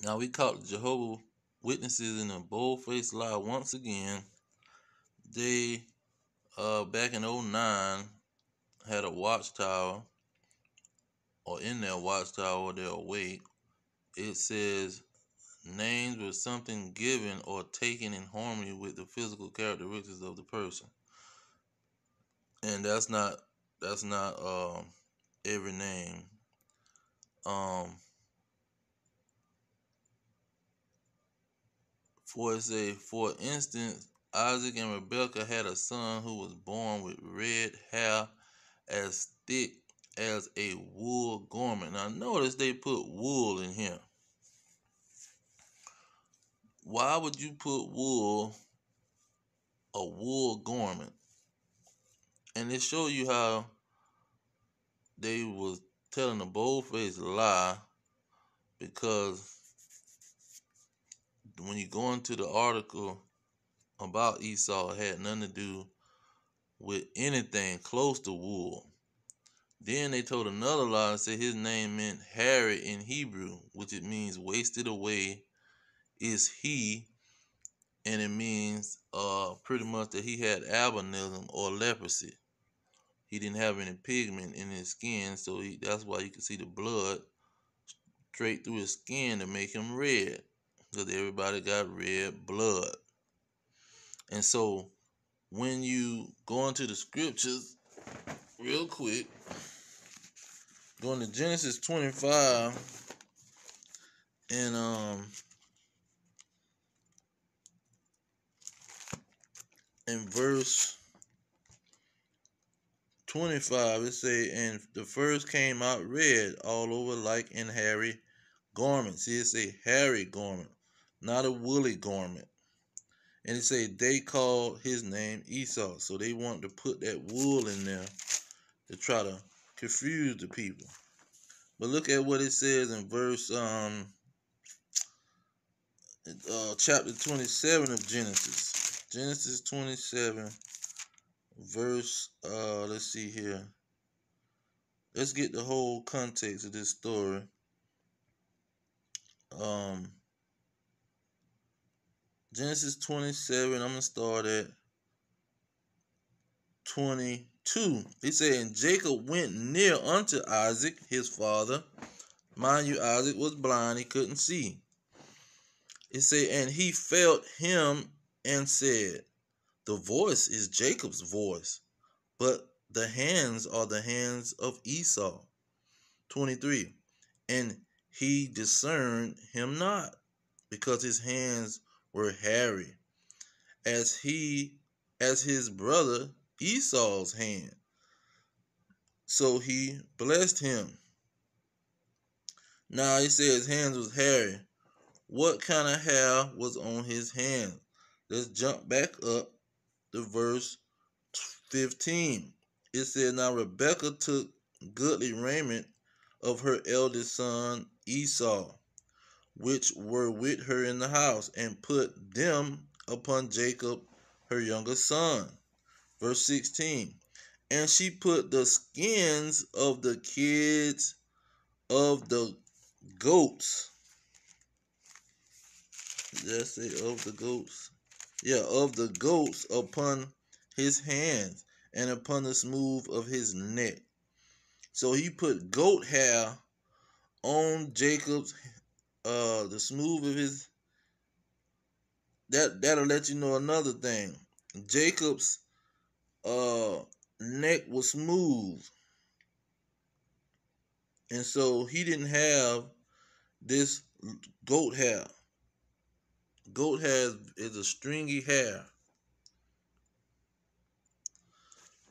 Now we caught the Jehovah Witnesses in a bold-faced lie once again. They back in '09 had a watchtower, or in their watchtower they're awake. It says names were something given or taken in harmony with the physical characteristics of the person. And that's not every name. Um for instance, Isaac and Rebekah had a son who was born with red hair as thick as a wool garment. Now notice they put wool in here. Why would you put a wool garment? And it show you how they was telling a bold-faced lie, because when you go into the article about Esau, it had nothing to do with anything close to wool. Then they told another lie and said his name meant Harry in Hebrew, which it means wasted away is he, and it means pretty much that he had albinism or leprosy. He didn't have any pigment in his skin, so that's why you can see the blood straight through his skin to make him red, because everybody got red blood. And so when you go into the scriptures real quick, going to Genesis 25 and in verse 25, it say, and the first came out red all over like in hairy garment. See, it say hairy garment, not a woolly garment. And it say they called his name Esau. So they want to put that wool in there to try to confuse the people. But look at what it says in verse chapter 27 of Genesis. Genesis 27 verse let's see here. Let's get the whole context of this story. Genesis 27, I'm gonna start at 22. He said, and Jacob went near unto Isaac, his father. Mind you, Isaac was blind, he couldn't see. It said, and he felt him and said, the voice is Jacob's voice, but the hands are the hands of Esau. 23. And he discerned him not, because his hands were hairy, as his brother Esau's hand. So he blessed him. Now he said his hands was hairy. What kind of hair was on his hands? Let's jump back up to verse 15. It said, now Rebekah took goodly raiment of her eldest son Esau, which were with her in the house, and put them upon Jacob her younger son. Verse 16. And she put the skins of the kids of the goats. Did I say of the goats? Yeah, of the goats upon his hands and upon the smooth of his neck. So he put goat hair on Jacob's the smooth of his. That'll let you know another thing. Jacob's neck was smooth, and so he didn't have this goat hair. Goat hair is a stringy hair.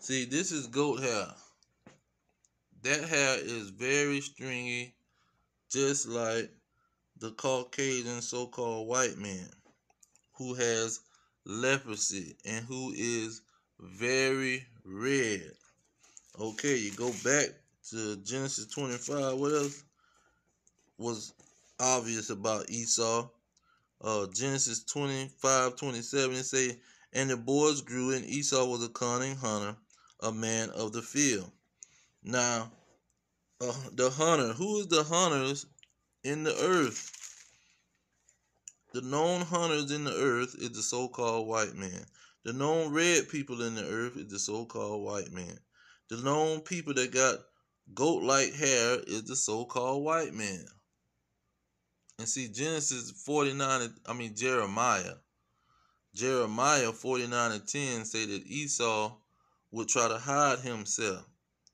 See, this is goat hair. That hair is very stringy, just like the Caucasian so-called white man who has leprosy and who is very red. Okay, you go back to Genesis 25. What else was obvious about Esau? Genesis 25:27, it say, and the boys grew, and Esau was a cunning hunter, a man of the field. Now, the hunter, who is the hunters in the earth? The known hunters in the earth is the so-called white man. The known red people in the earth is the so-called white man. The known people that got goat-like hair is the so-called white man. And see, Jeremiah 49:10 say that Esau would try to hide himself.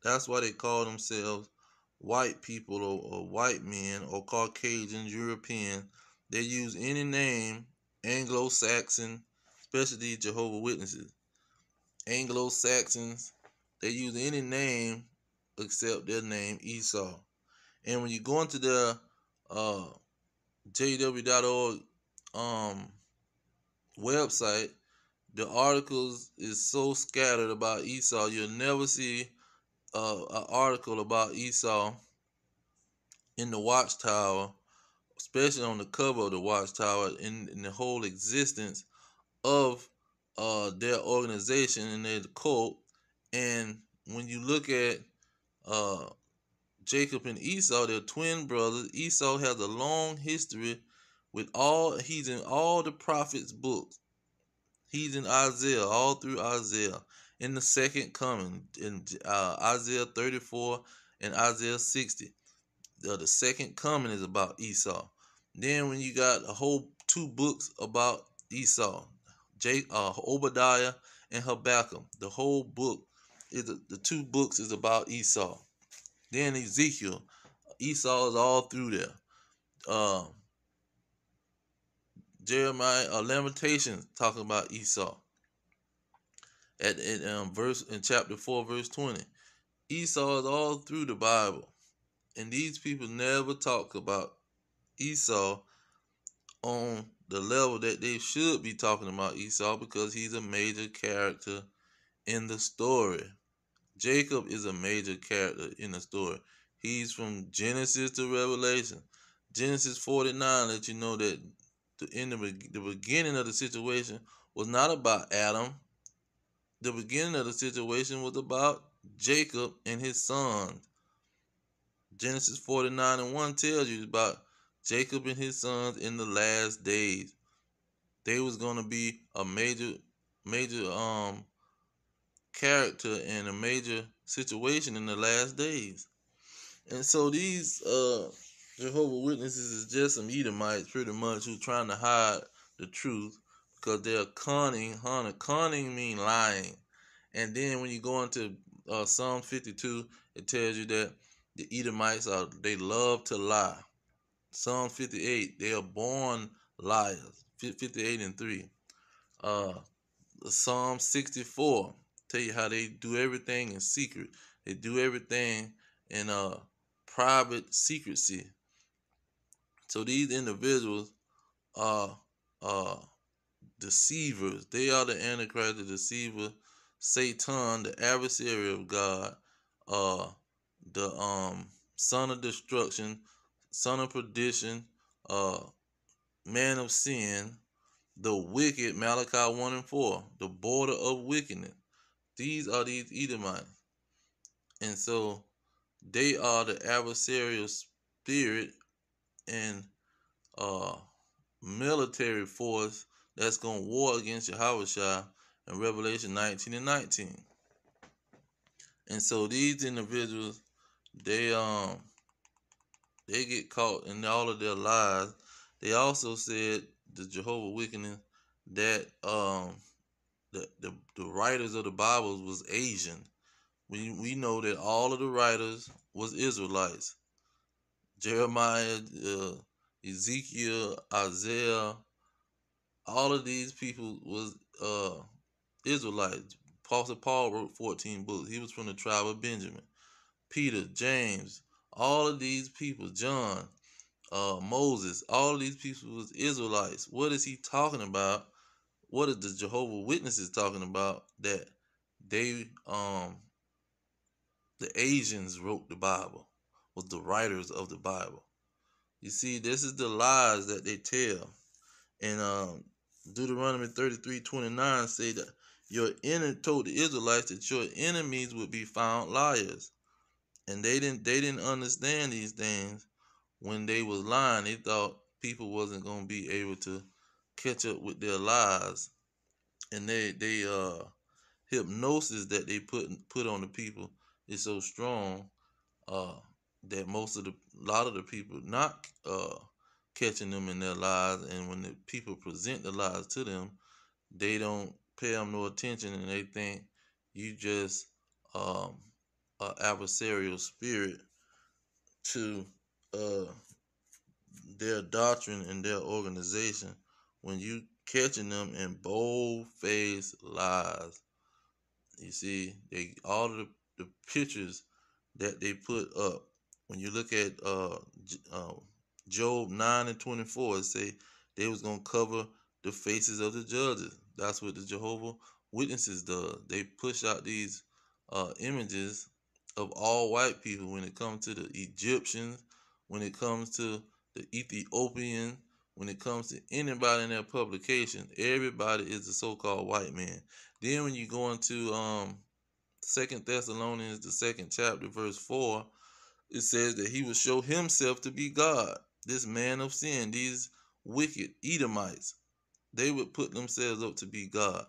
That's why they call themselves white people or white men or Caucasian, European. They use any name, Anglo-Saxon, especially Jehovah Witnesses. Anglo-Saxons, they use any name except their name Esau. And when you go into the jw.org website, the articles is so scattered about Esau, you'll never see an article about Esau in the Watchtower, especially on the cover of the Watchtower, in the whole existence of their organization and their cult. And when you look at uh, Jacob and Esau, they're twin brothers. Esau has a long history he's in all the prophets' books. He's in Isaiah, all through Isaiah, in the second coming, in Isaiah 34 and Isaiah 60. The second coming is about Esau. Then when you got a whole 2 books about Esau, Obadiah and Habakkuk, the whole book the 2 books is about Esau. Then Ezekiel, Esau is all through there. Jeremiah, Lamentations talking about Esau. In chapter 4, verse 20, Esau is all through the Bible, and these people never talk about Esau on the level that they should be talking about Esau, because he's a major character in the story. Jacob is a major character in the story. He's from Genesis to Revelation. Genesis 49 lets you know that the beginning of the situation was not about Adam. The beginning of the situation was about Jacob and his sons. Genesis 49:1 tells you about Jacob and his sons in the last days. They was going to be a major character and a major situation in the last days. And so these Jehovah Witnesses is just some Edomites pretty much who trying to hide the truth because they're cunning. Cunning mean lying. And then when you go into Psalm 52, it tells you that the Edomites they love to lie. Psalm 58, they are born liars. 58:3. Psalm 64 tell you how they do everything in secret. They do everything in private secrecy. So these individuals are deceivers. They are the Antichrist, the deceiver, Satan, the adversary of God, the son of destruction, son of perdition, man of sin, the wicked, Malachi 1:4, the border of wickedness. These are these Edomites. And so they are the adversarial spirit and military force that's going to war against Jehovah in Revelation 19:19. And so these individuals, they get caught in all of their lies. They also said, the Jehovah Witnesses, that the writers of the Bibles was Asian. We know that all of the writers was Israelites. Jeremiah, Ezekiel, Isaiah, all of these people was Israelites. Apostle Paul wrote 14 books. He was from the tribe of Benjamin. Peter, James, all of these people, John, Moses, all of these people was Israelites. What is he talking about? What is the Jehovah Witnesses talking about? That they the Asians wrote the Bible, was the writers of the Bible. You see, this is the lies that they tell. And Deuteronomy 33:29 say that told the Israelites that your enemies would be found liars. And they didn't understand these things when they was lying. They thought people wasn't gonna be able to catch up with their lies, and they hypnosis that they put on the people is so strong, uh, that a lot of the people not catching them in their lies, and when the people present the lies to them, they don't pay them no attention, and they think you just um, a adversarial spirit to uh, their doctrine and their organization when you catching them in bold faced lies. You see, they all of the pictures that they put up. When you look at Job 9:24, it say they was gonna cover the faces of the judges. That's what the Jehovah Witnesses does. They push out these images of all white people when it comes to the Egyptians, when it comes to the Ethiopian, when it comes to anybody in their publication. Everybody is a so-called white man. Then when you go into Second Thessalonians, the second chapter, verse 4, it says that he will show himself to be God. This man of sin, these wicked Edomites, they would put themselves up to be God.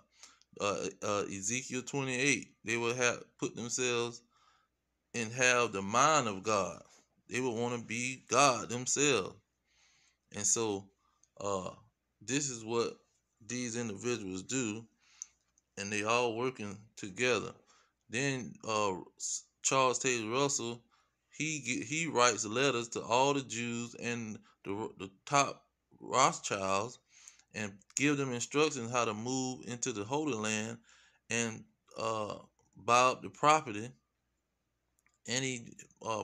Ezekiel 28, they would have put themselves and have the mind of God. They would want to be God themselves. And so this is what these individuals do, and they all working together. Then Charles Taylor Russell, he writes letters to all the Jews and the top Rothschilds, and give them instructions how to move into the Holy Land and uh, buy up the property, and he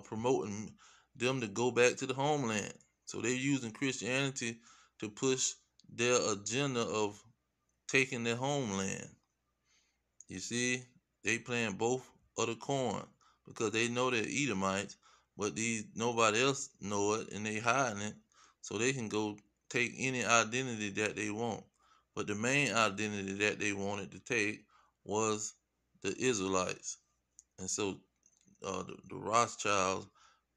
promoting them to go back to the homeland. So they're using Christianity to push their agenda of taking their homeland. You see, they playing both of the coin because they know they're Edomites, but these nobody else know it, and they hiding it so they can go take any identity that they want. But the main identity that they wanted to take was the Israelites. And so the Rothschilds,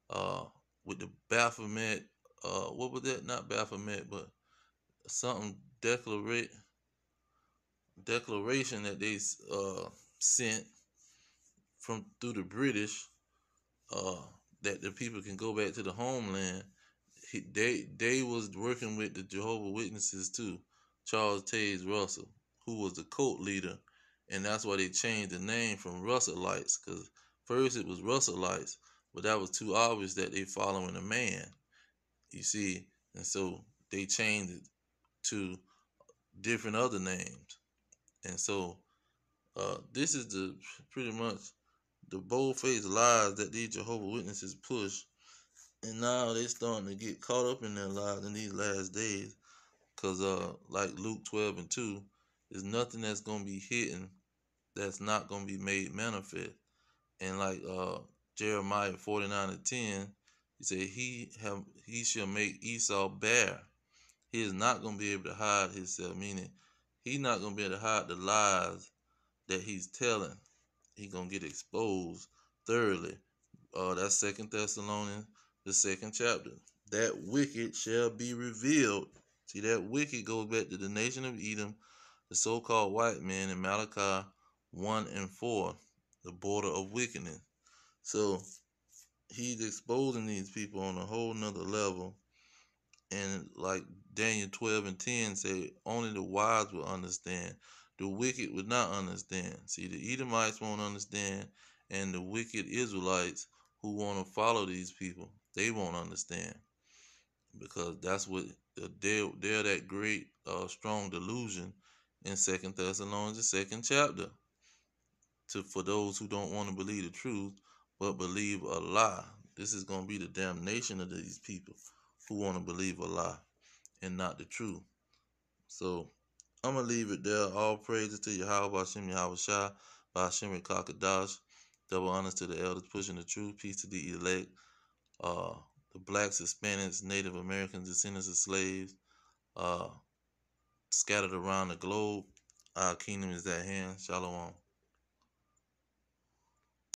uh, with the Baphomet, what was that? Not Baphomet, but something declaration that they sent from through the British, uh, that the people can go back to the homeland. They was working with the Jehovah Witnesses too, Charles Taze Russell, who was the cult leader, and that's why they changed the name from Russellites, because first it was Russellites, but that was too obvious that they following a man, you see, and so they changed it to different other names, and so this is the pretty much the bold-faced lies that these Jehovah Witnesses push, and now they starting to get caught up in their lies in these last days, because like Luke 12:2, there's nothing that's gonna be hidden that's not gonna be made manifest, and like Jeremiah 49:10, he said he shall make Esau bare. He is not gonna be able to hide himself, meaning he's not gonna be able to hide the lies that he's telling. He's gonna get exposed thoroughly. That's Second Thessalonians, the second chapter. That wicked shall be revealed. See, that wicked goes back to the nation of Edom, the so-called white man in Malachi 1:4, the border of wickedness. So he's exposing these people on a whole nother level. And like Daniel 12:10 say, only the wise will understand. The wicked would not understand. See, the Edomites won't understand, and the wicked Israelites who want to follow these people, they won't understand, because that's what they're that great strong delusion in Second Thessalonians, the second chapter, to for those who don't want to believe the truth but believe a lie. This is going to be the damnation of these people who want to believe a lie and not the truth. So I'm gonna leave it there. All praises to Yahweh, Hashem, Yahweh Shai, Hashem, Kakadash. Double honors to the elders pushing the truth. Peace to the elect, uh, the blacks, Hispanics, Native Americans, descendants of slaves, uh, scattered around the globe. Our kingdom is at hand. Shalom.